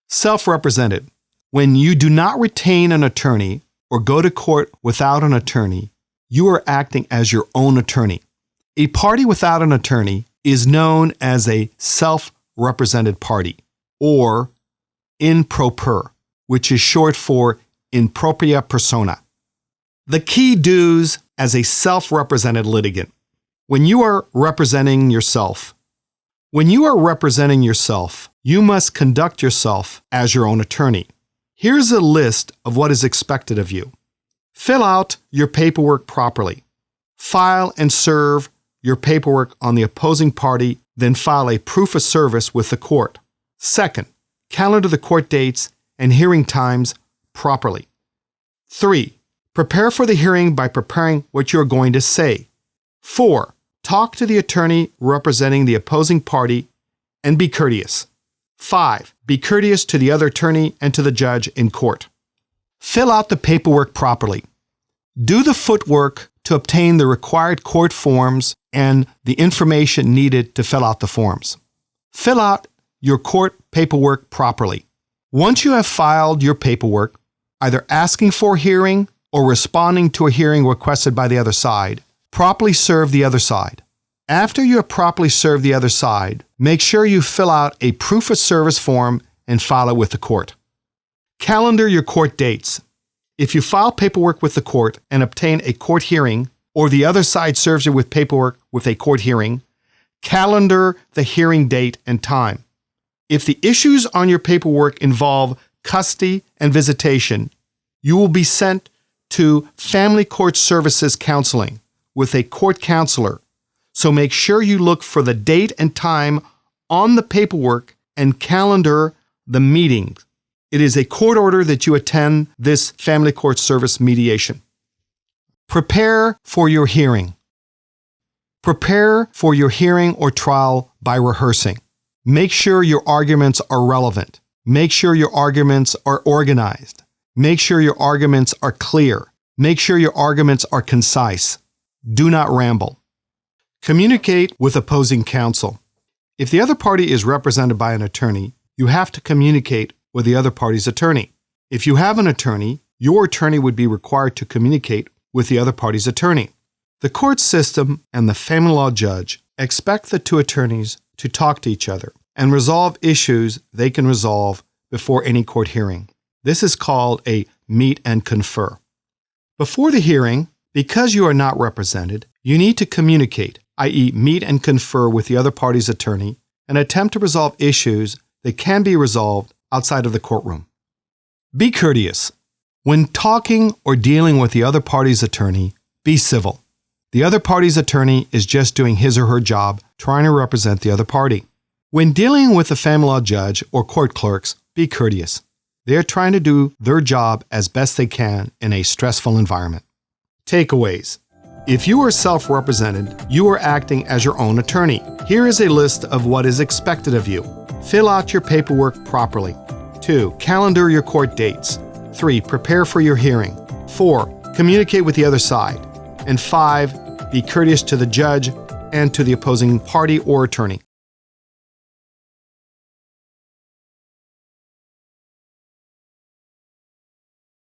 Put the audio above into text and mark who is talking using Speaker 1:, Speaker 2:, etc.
Speaker 1: Self-represented. When you do not retain an attorney or go to court without an attorney, you are acting as your own attorney. A party without an attorney is known as a self-represented party, or in pro per, which is short for in propria persona. The key do's as a self-represented litigant. When you are representing yourself, you must conduct yourself as your own attorney. Here's a list of what is expected of you. Fill out your paperwork properly. File and serve your paperwork on the opposing party, then file a proof of service with the court. Second, calendar the court dates and hearing times properly. 3. Prepare for the hearing by preparing what you are going to say. 4. Talk to the attorney representing the opposing party and be courteous. 5. Be courteous to the other attorney and to the judge in court. Fill out the paperwork properly. Do the footwork to obtain the required court forms and the information needed to fill out the forms. Fill out your court paperwork properly. Once you have filed your paperwork, either asking for a hearing or responding to a hearing requested by the other side, properly serve the other side. After you have properly served the other side, make sure you fill out a proof of service form and file it with the court. Calendar your court dates. If you file paperwork with the court and obtain a court hearing, or the other side serves you with paperwork with a court hearing, calendar the hearing date and time. If the issues on your paperwork involve custody and visitation, you will be sent to Family Court Services Counseling with a court counselor. So make sure you look for the date and time on the paperwork and calendar the meeting. It is a court order that you attend this family court service mediation. Prepare for your hearing. Prepare for your hearing or trial by rehearsing. Make sure your arguments are relevant. Make sure your arguments are organized. Make sure your arguments are clear. Make sure your arguments are concise. Do not ramble. Communicate with opposing counsel. If the other party is represented by an attorney, you have to communicate with the other party's attorney. If you have an attorney, your attorney would be required to communicate with the other party's attorney. The court system and the family law judge expect the two attorneys to talk to each other and resolve issues they can resolve before any court hearing. This is called a meet and confer. Before the hearing, because you are not represented, you need to communicate, i.e. meet and confer with the other party's attorney and attempt to resolve issues that can be resolved outside of the courtroom. Be courteous. When talking or dealing with the other party's attorney, be civil. The other party's attorney is just doing his or her job, trying to represent the other party. When dealing with a family law judge or court clerks, be courteous. They are trying to do their job as best they can in a stressful environment. Takeaways. If you are self-represented, you are acting as your own attorney. Here is a list of what is expected of you. Fill out your paperwork properly. 2. Calendar your court dates. 3. Prepare for your hearing. 4. Communicate with the other side. And 5. Be courteous to the judge and to the opposing party or attorney.